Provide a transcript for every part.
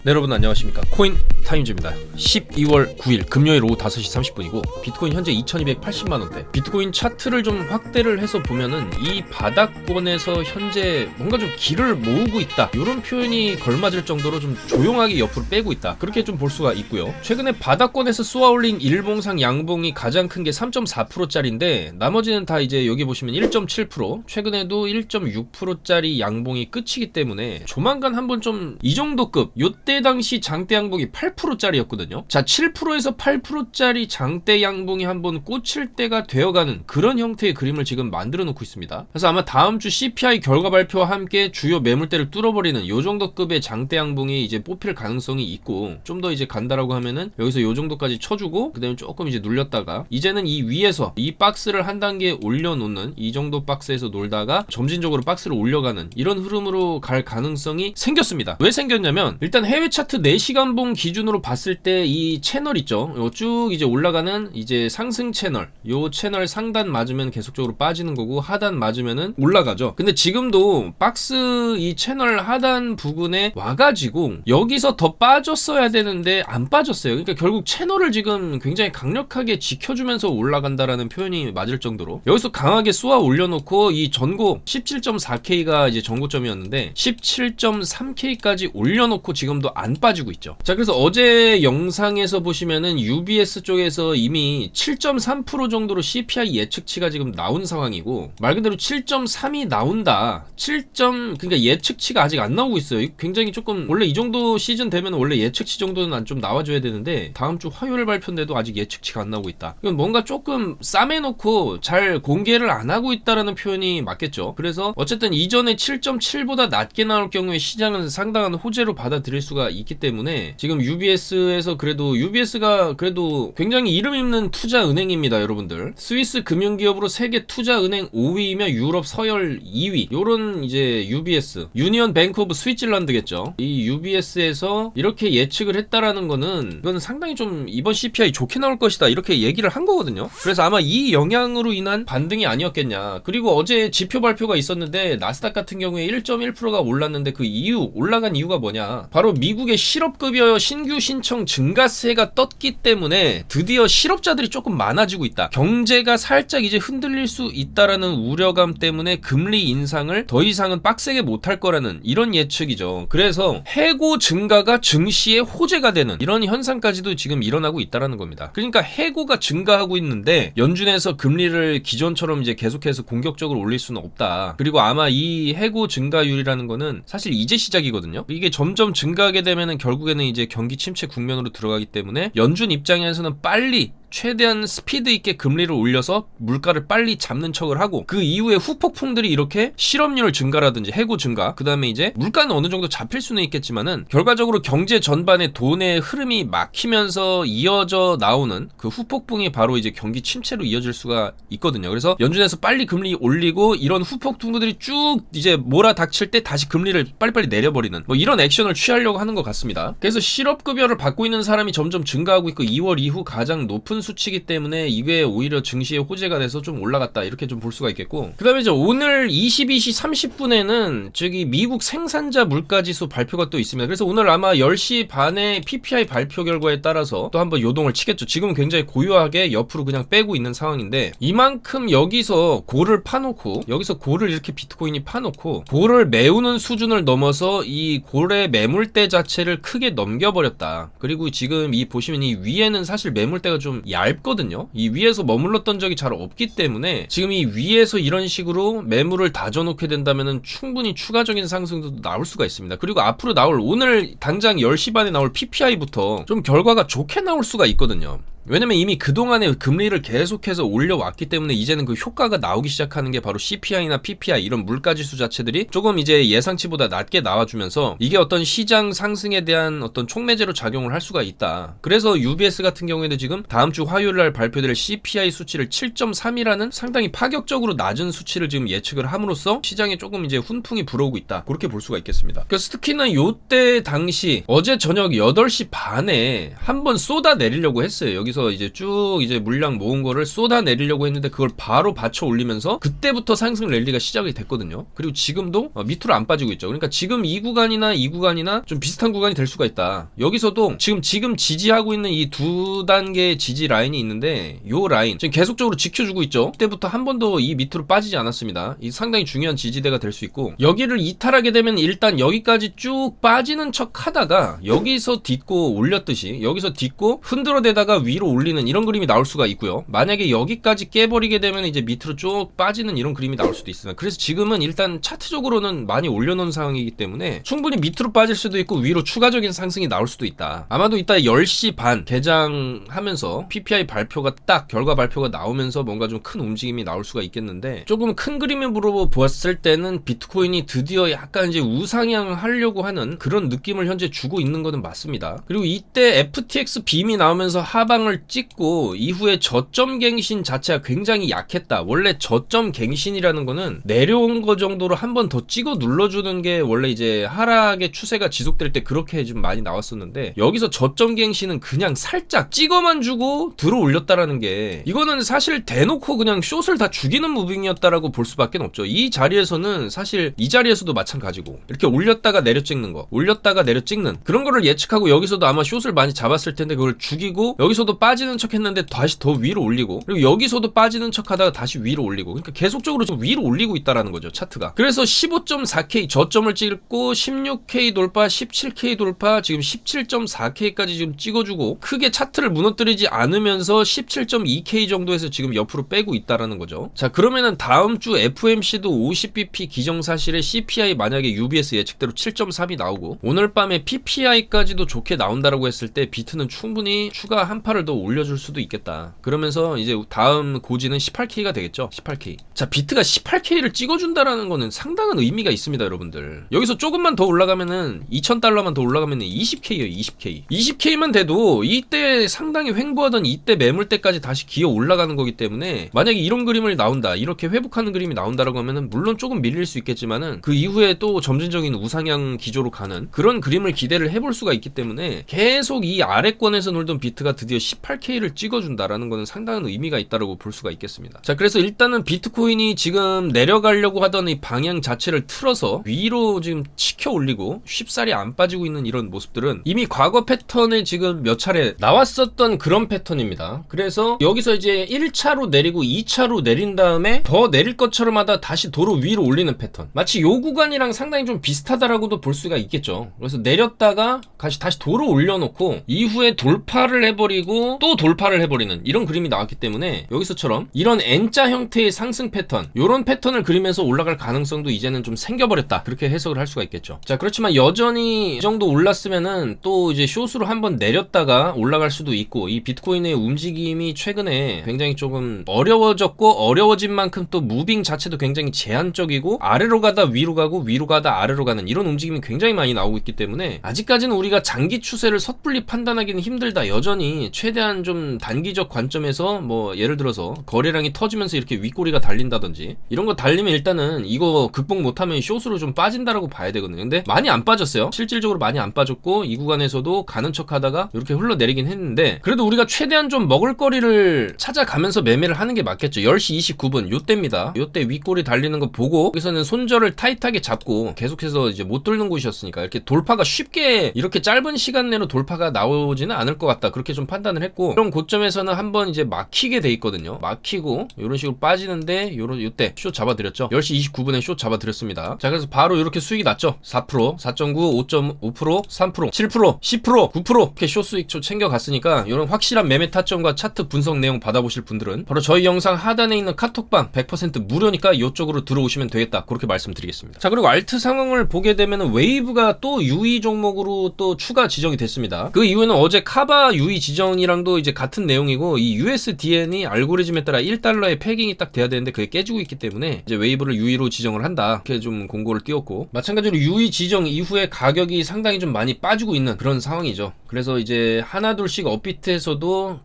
네, 여러분 안녕하십니까. 코인 타임즈입니다. 12월 9일 금요일 오후 5시 30분이고 비트코인 현재 2280만원대. 비트코인 차트를 좀 확대를 해서 보면은 이 바닥권에서 현재 뭔가 좀 길을 모으고 있다, 이런 표현이 걸맞을 정도로 좀 조용하게 옆으로 빼고 있다, 그렇게 좀 볼 수가 있고요. 최근에 바닥권에서 쏘아올린 일봉상 양봉이 가장 큰 게 3.4%짜리인데 나머지는 다 이제 여기 보시면 1.7%, 최근에도 1.6%짜리 양봉이 끝이기 때문에 조만간 한번 좀 이 정도 급, 요때 당시 장대 양봉이 8%짜리였거든요. 자, 7%에서 8%짜리 장대 양봉이 한번 꽂힐 때가 되어가는 그런 형태의 그림을 지금 만들어 놓고 있습니다. 그래서 아마 다음 주 CPI 결과 발표와 함께 주요 매물대를 뚫어버리는 요 정도 급의 장대 양봉이 이제 뽑힐 가능성이 있고, 좀 더 이제 간다라고 하면은 여기서 요 정도까지 쳐주고 그 다음에 조금 이제 눌렸다가 이제는 이 위에서 이 박스를 한 단계 올려놓는, 이 정도 박스에서 놀다가 점진적으로 박스를 올려가는 이런 흐름으로 갈 가능성이 생겼습니다. 왜 생겼냐면, 일단 해외 차트 4시간봉 기준으로 봤을 때 이 채널 있죠, 요 쭉 이제 올라가는 이제 상승 채널, 요 채널 상단 맞으면 계속적으로 빠지는 거고 하단 맞으면은 올라가죠. 근데 지금도 박스 이 채널 하단 부근에 와가지고 여기서 더 빠졌어야 되는데 안 빠졌어요. 그러니까 결국 채널을 지금 굉장히 강력하게 지켜주면서 올라간다라는 표현이 맞을 정도로 여기서 강하게 쏘아 올려놓고 이 전고 17.4K가 이제 전고점이었는데 17.3K까지 올려놓고 지금도 안 빠지고 있죠. 자, 그래서 어제 영상에서 보시면은 UBS 쪽에서 이미 7.3% 정도로 CPI 예측치가 지금 나온 상황이고, 말 그대로 7.3이 나온다, 그러니까 예측치가 아직 안 나오고 있어요. 굉장히 조금, 원래 이 정도 시즌 되면 원래 예측치 정도는 좀 나와줘야 되는데 다음 주 화요일 발표인데도 아직 예측치가 안 나오고 있다. 이건 뭔가 조금 싸매놓고 잘 공개를 안 하고 있다라는 표현이 맞겠죠. 그래서 어쨌든 이전에 7.7보다 낮게 나올 경우에 시장은 상당한 호재로 받아들일 수가 있기 때문에 지금 UBS에서 UBS가 그래도 굉장히 이름 있는 투자 은행입니다, 여러분들. 스위스 금융기업으로 세계 투자 은행 5위이며 유럽 서열 2위, 요런 이제 UBS, 유니언 뱅크 오브 스위tzerland겠죠. 이 UBS에서 이렇게 예측을 했다라는 거는 이건 상당히 좀 이번 CPI 좋게 나올 것이다, 이렇게 얘기를 한 거거든요. 그래서 아마 이 영향으로 인한 반등이 아니었겠냐. 그리고 어제 지표 발표가 있었는데 나스닥 같은 경우에 1.1%가 올랐는데 그 이유, 올라간 이유가 뭐냐, 바로 미국의 실업급여 신규 신청 증가세가 떴기 때문에 드디어 실업자들이 조금 많아지고 있다, 경제가 살짝 이제 흔들릴 수 있다라는 우려감 때문에 금리 인상을 더 이상은 빡세게 못할 거라는 이런 예측이죠. 그래서 해고 증가가 증시의 호재가 되는 이런 현상까지도 지금 일어나고 있다라는 겁니다. 그러니까 해고가 증가하고 있는데 연준에서 금리를 기존처럼 이제 계속해서 공격적으로 올릴 수는 없다. 그리고 아마 이 해고 증가율이라는 거는 사실 이제 시작이거든요. 이게 점점 증가하게 되면은 결국에는 이제 경기 침체 국면으로 들어가기 때문에 연준 입장에서는 빨리 최대한 스피드 있게 금리를 올려서 물가를 빨리 잡는 척을 하고, 그 이후에 후폭풍들이 이렇게 실업률 증가라든지 해고 증가, 그 다음에 이제 물가는 어느 정도 잡힐 수는 있겠지만은 결과적으로 경제 전반에 돈의 흐름이 막히면서 이어져 나오는 그 후폭풍이 바로 이제 경기 침체로 이어질 수가 있거든요. 그래서 연준에서 빨리 금리 올리고 이런 후폭풍들이 쭉 이제 몰아닥칠 때 다시 금리를 빨리빨리 내려버리는 뭐 이런 액션을 취하려고 하는 것 같습니다. 그래서 실업급여를 받고 있는 사람이 점점 증가하고 있고 2월 이후 가장 높은 수치이기 때문에 이게 오히려 증시의 호재가 돼서 좀 올라갔다, 이렇게 좀 볼 수가 있겠고, 그 다음에 이제 오늘 22시 30분에는 저기 미국 생산자 물가지수 발표가 또 있습니다. 그래서 오늘 아마 10시 반에 PPI 발표 결과에 따라서 또 한번 요동을 치겠죠. 지금은 굉장히 고요하게 옆으로 그냥 빼고 있는 상황인데, 이만큼 여기서 고를 파놓고, 여기서 고를 이렇게 비트코인이 파놓고 고를 메우는 수준을 넘어서 이 고래 매물대 자체를 크게 넘겨버렸다. 그리고 지금 이 보시면 이 위에는 사실 매물대가 좀 얇거든요. 이 위에서 머물렀던 적이 잘 없기 때문에 지금 이 위에서 이런 식으로 매물을 다져놓게 된다면 충분히 추가적인 상승도 나올 수가 있습니다. 그리고 앞으로 나올, 오늘 당장 10시 반에 나올 PPI부터 좀 결과가 좋게 나올 수가 있거든요. 왜냐면 이미 그동안에 금리를 계속해서 올려왔기 때문에 이제는 그 효과가 나오기 시작하는 게 바로 CPI나 PPI 이런 물가지수 자체들이 조금 이제 예상치보다 낮게 나와주면서 이게 어떤 시장 상승에 대한 어떤 촉매제로 작용을 할 수가 있다. 그래서 UBS 같은 경우에도 지금 다음 주 화요일날 발표될 CPI 수치를 7.3이라는 상당히 파격적으로 낮은 수치를 지금 예측을 함으로써 시장에 조금 이제 훈풍이 불어오고 있다, 그렇게 볼 수가 있겠습니다. 그래서 특히나 요때 당시 어제 저녁 8시 반에 한번 쏟아내리려고 했어요. 여기서 여기서 이제 쭉 이제 물량 모은 거를 쏟아내리려고 했는데 그걸 바로 받쳐 올리면서 그때부터 상승 랠리가 시작이 됐거든요. 그리고 지금도 밑으로 안 빠지고 있죠. 그러니까 지금 이 구간이나 좀 비슷한 구간이 될 수가 있다. 여기서도 지금 지지하고 있는 이 두 단계의 지지 라인이 있는데 요 라인 지금 계속적으로 지켜주고 있죠. 그때부터 한 번도 이 밑으로 빠지지 않았습니다. 이 상당히 중요한 지지대가 될 수 있고, 여기를 이탈하게 되면 일단 여기까지 쭉 빠지는 척 하다가 여기서 딛고 올렸듯이 여기서 딛고 흔들어대다가 위로 올리는 이런 그림이 나올 수가 있고요. 만약에 여기까지 깨버리게 되면 이제 밑으로 쭉 빠지는 이런 그림이 나올 수도 있습니다. 그래서 지금은 일단 차트적으로는 많이 올려놓은 상황이기 때문에 충분히 밑으로 빠질 수도 있고 위로 추가적인 상승이 나올 수도 있다. 아마도 이따 10시 반 개장하면서 PPI 발표가 딱 결과 발표가 나오면서 뭔가 좀 큰 움직임이 나올 수가 있겠는데, 조금 큰 그림으로 보았을 때는 비트코인이 드디어 약간 이제 우상향 하려고 하는 그런 느낌을 현재 주고 있는 것은 맞습니다. 그리고 이때 FTX 빔이 나오면서 하방을 찍고 이후에 저점 갱신 자체가 굉장히 약했다. 원래 저점 갱신이라는 거는 내려온 거 정도로 한 번 더 찍어 눌러주는 게 원래 이제 하락의 추세가 지속될 때 그렇게 좀 많이 나왔었는데, 여기서 저점 갱신은 그냥 살짝 찍어만 주고 들어 올렸다라는 게, 이거는 사실 대놓고 그냥 숏을 다 죽이는 무빙이었다라고 볼 수밖에 없죠. 이 자리에서는 사실 이 자리에서도 마찬가지고 이렇게 올렸다가 내려 찍는 거, 올렸다가 내려 찍는 그런 거를 예측하고 여기서도 아마 숏을 많이 잡았을 텐데 그걸 죽이고 여기서도 빠지는 척 했는데 다시 더 위로 올리고, 그리고 여기서도 빠지는 척 하다가 다시 위로 올리고, 그러니까 계속적으로 좀 위로 올리고 있다라는 거죠, 차트가. 그래서 15.4K 저점을 찍고 16K 돌파, 17K 돌파, 지금 17.4K까지 지금 찍어주고 크게 차트를 무너뜨리지 않으면서 17.2K 정도에서 지금 옆으로 빼고 있다라는 거죠. 자, 그러면은 다음 주 FOMC도 50bp 기정사실에 CPI 만약에 UBS 예측대로 7.3이 나오고 오늘 밤에 PPI까지도 좋게 나온다라고 했을 때 비트는 충분히 추가 한 팔을 더 올려줄 수도 있겠다. 그러면서 이제 다음 고지는 18K가 되겠죠. 18K. 자, 비트가 18K를 찍어준다라는 거는 상당한 의미가 있습니다, 여러분들. 여기서 조금만 더 올라가면은 2,000달러만 더 올라가면은 20K예요, 20K. 20K만 돼도 이때 상당히 횡보하던 이때 매물대까지 다시 기어 올라가는 거기 때문에, 만약에 이런 그림을 나온다, 이렇게 회복하는 그림이 나온다라고 하면은 물론 조금 밀릴 수 있겠지만은 그 이후에 또 점진적인 우상향 기조로 가는 그런 그림을 기대를 해볼 수가 있기 때문에, 계속 이 아래권에서 놀던 비트가 드디어 18K를 찍어준다라는 거는 상당한 의미가 있다라고 볼 수가 있겠습니다. 자, 그래서 일단은 비트코인이 지금 내려가려고 하던 이 방향 자체를 틀어서 위로 지금 치켜 올리고 쉽사리 안 빠지고 있는 이런 모습들은 이미 과거 패턴에 지금 몇 차례 나왔었던 그런 패턴입니다. 그래서 여기서 이제 1차로 내리고 2차로 내린 다음에 더 내릴 것처럼 하다 다시 도로 위로 올리는 패턴, 마치 요 구간이랑 상당히 좀 비슷하다라고도 볼 수가 있겠죠. 그래서 내렸다가 다시 도로 올려놓고 이후에 돌파를 해버리고 또 돌파를 해버리는 이런 그림이 나왔기 때문에, 여기서처럼 이런 N자 형태의 상승 패턴, 요런 패턴을 그리면서 올라갈 가능성도 이제는 좀 생겨버렸다, 그렇게 해석을 할 수가 있겠죠. 자, 그렇지만 여전히 이 정도 올랐으면은 또 이제 숏으로 한번 내렸다가 올라갈 수도 있고, 이 비트코인의 움직임이 최근에 굉장히 조금 어려워졌고, 어려워진 만큼 또 무빙 자체도 굉장히 제한적이고, 아래로 가다 위로 가고 위로 가다 아래로 가는 이런 움직임이 굉장히 많이 나오고 있기 때문에 아직까지는 우리가 장기 추세를 섣불리 판단하기는 힘들다. 여전히 최대한 좀 단기적 관점에서 뭐 예를 들어서 거래량이 터지면서 이렇게 윗꼬리가 달린다든지 이런 거 달리면 일단은 이거 극복 못하면 숏으로 좀 빠진다라고 봐야 되거든요. 근데 많이 안 빠졌어요. 실질적으로 많이 안 빠졌고 이 구간에서도 가는 척 하다가 이렇게 흘러내리긴 했는데, 그래도 우리가 최대한 좀 먹을거리를 찾아가면서 매매를 하는 게 맞겠죠. 10시 29분 요때입니다. 요때 윗꼬리 달리는 거 보고 여기서는 손절을 타이트하게 잡고 계속해서 이제 못 뚫는 곳이었으니까 이렇게 돌파가 쉽게 이렇게 짧은 시간 내로 돌파가 나오지는 않을 것 같다, 그렇게 좀 판단을 했고, 이런 고점에서는 한번 이제 막히게 돼 있거든요. 막히고 이런 식으로 빠지는데 요때 숏 잡아드렸죠. 10시 29분에 숏 잡아드렸습니다. 자, 그래서 바로 이렇게 수익이 났죠. 4%, 4.9, 5.5%, 3%, 7%, 10%, 9% 이렇게 숏 수익 챙겨갔으니까, 이런 확실한 매매 타점과 차트 분석 내용 받아보실 분들은 바로 저희 영상 하단에 있는 카톡방 100% 무료니까 이쪽으로 들어오시면 되겠다, 그렇게 말씀드리겠습니다. 자, 그리고 알트 상황을 보게 되면 웨이브가 또 UE 종목으로 또 추가 지정이 됐습니다. 그 이유는 어제 카바 UE 지정이랑도 이제 같은 내용이고, 이 USDN이 알고리즘에 따라 1달러의 패깅이 딱 돼야 되는데 그게 깨지고 있기 때문에 이제 웨이브를 UE로 지정을 한다, 이렇게 좀 공고를 띄웠고, 마찬가지로 UE 지정 이후에 가격이 상당히 좀 많이 빠지고 있는 그런 상황이죠. 그래서 이제 하나둘씩 업비트에서도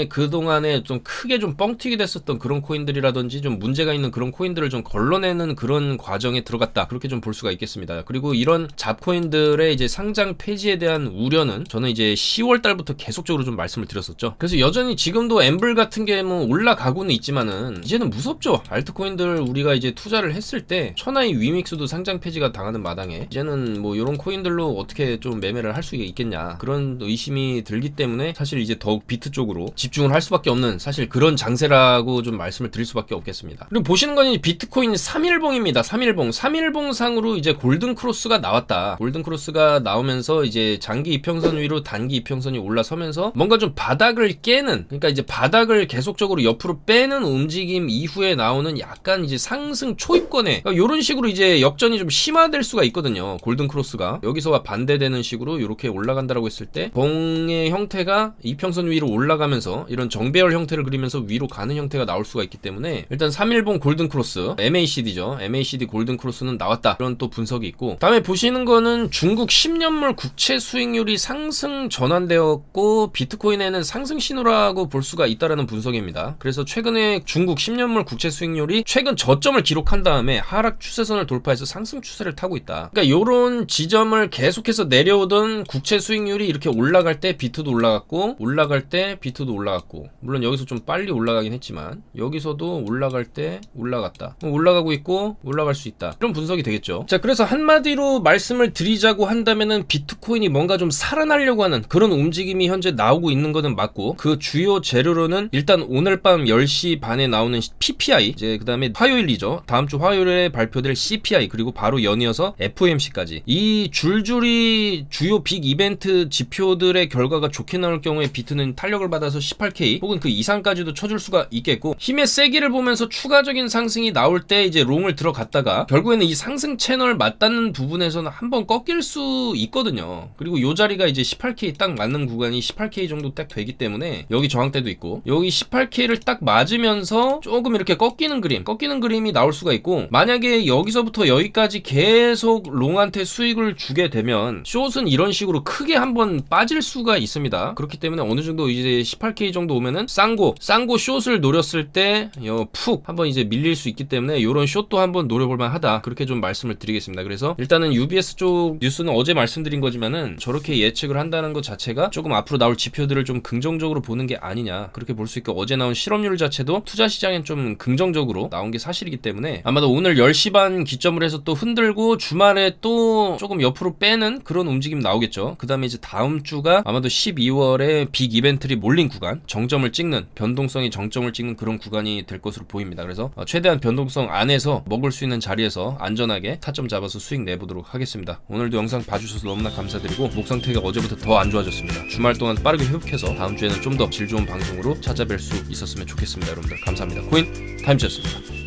그동안에 좀 크게 좀 뻥튀기 됐었던 그런 코인들이라든지 좀 문제가 있는 그런 코인들을 좀 걸러내는 그런 과정에 들어갔다, 그렇게 좀 볼 수가 있겠습니다. 그리고 이런 잡코인들의 이제 상장 폐지에 대한 우려는 저는 이제 10월 달부터 계속적으로 좀 말씀을 드렸습니다. 드렸었죠. 그래서 여전히 지금도 엠블 같은 게 뭐 올라가고는 있지만은 이제는 무섭죠. 알트코인들 우리가 이제 투자를 했을 때 천하의 위믹스도 상장 폐지가 당하는 마당에 이제는 뭐 이런 코인들로 어떻게 좀 매매를 할 수 있겠냐 그런 의심이 들기 때문에 사실 이제 더욱 비트 쪽으로 집중을 할 수밖에 없는 사실 그런 장세라고 좀 말씀을 드릴 수밖에 없겠습니다. 그리고 보시는 건 이제 비트코인 3일봉입니다. 3일봉 상으로 이제 골든 크로스가 나왔다. 골든 크로스가 나오면서 이제 장기 이평선 위로 단기 이평선이 올라서면서 뭔가 좀 바닥을 깨는, 그러니까 이제 바닥을 계속적으로 옆으로 빼는 움직임 이후에 나오는 약간 이제 상승 초입권에 그러니까 이런 식으로 이제 역전이 좀 심화될 수가 있거든요. 골든 크로스가 여기서와 반대되는 식으로 이렇게 올라간다라고 했을 때 봉의 형태가 이평선 위로 올라가면서 이런 정배열 형태를 그리면서 위로 가는 형태가 나올 수가 있기 때문에 일단 3일봉 골든 크로스 MACD죠. MACD 골든 크로스는 나왔다. 그런 또 분석이 있고, 다음에 보시는 거는 중국 10년물 국채 수익률이 상승 전환되었고 비트코인에는 상승 신호라고 볼 수가 있다라는 분석입니다. 그래서 최근에 중국 10년물 국채 수익률이 최근 저점을 기록한 다음에 하락 추세선을 돌파해서 상승 추세를 타고 있다. 그러니까 요런 지점을 계속해서 내려오던 국채 수익률이 이렇게 올라갈 때 비트도 올라갔고 올라갈 때 비트도 올라갔고, 물론 여기서 좀 빨리 올라가긴 했지만 여기서도 올라갈 때 올라갔다. 올라가고 있고 올라갈 수 있다. 이런 분석이 되겠죠. 자, 그래서 한마디로 말씀을 드리자고 한다면은 비트코인이 뭔가 좀 살아나려고 하는 그런 움직임이 현재 나오고 있는 거는 맞고, 그 주요 재료로는 일단 오늘 밤 10시 반에 나오는 PPI, 이제 그 다음에 화요일이죠. 다음 주 화요일에 발표될 CPI, 그리고 바로 연이어서 FOMC까지 이 줄줄이 주요 빅 이벤트 지표들의 결과가 좋게 나올 경우에 비트는 탄력을 받아서 18K 혹은 그 이상까지도 쳐줄 수가 있겠고, 힘의 세기를 보면서 추가적인 상승이 나올 때 이제 롱을 들어갔다가 결국에는 이 상승 채널 맞닿는 부분에서는 한번 꺾일 수 있거든요. 그리고 요 자리가 이제 18K 딱 맞는 구간이 18K 정도 딱 되기 때문에 여기 저항대도 있고 여기 18K를 딱 맞으면서 조금 이렇게 꺾이는 그림이 나올 수가 있고, 만약에 여기서부터 여기까지 계속 롱한테 수익을 주게 되면 숏은 이런 식으로 크게 한번 빠질 수가 있습니다. 그렇기 때문에 어느 정도 이제 18K 정도 오면은 쌍고 숏을 노렸을 때 푹 한번 이제 밀릴 수 있기 때문에 요런 숏도 한번 노려볼만 하다. 그렇게 좀 말씀을 드리겠습니다. 그래서 일단은 UBS 쪽 뉴스는 어제 말씀드린 거지만은 저렇게 예측을 한다는 것 자체가 조금 앞으로 나올 지표들을 좀 긍정적으로 보는 게 아니냐, 그렇게 볼 수 있고, 어제 나온 실업률 자체도 투자 시장엔 좀 긍정적으로 나온 게 사실이기 때문에 아마도 오늘 10시 반 기점으로 해서 또 흔들고 주말에 또 조금 옆으로 빼는 그런 움직임 나오겠죠. 그 다음에 이제 다음 주가 아마도 12월에 빅 이벤트리 몰린 구간, 정점을 찍는, 변동성이 정점을 찍는 그런 구간이 될 것으로 보입니다. 그래서 최대한 변동성 안에서 먹을 수 있는 자리에서 안전하게 타점 잡아서 수익 내보도록 하겠습니다. 오늘도 영상 봐주셔서 너무나 감사드리고, 목 상태가 어제부터 더 안 좋아졌습니다. 주말 동안 빠르게 회복해서 다음 주에는 좀 더 질 좋은 방송으로 찾아뵐 수 있었으면 좋겠습니다. 여러분들 감사합니다. 코인 타임즈였습니다.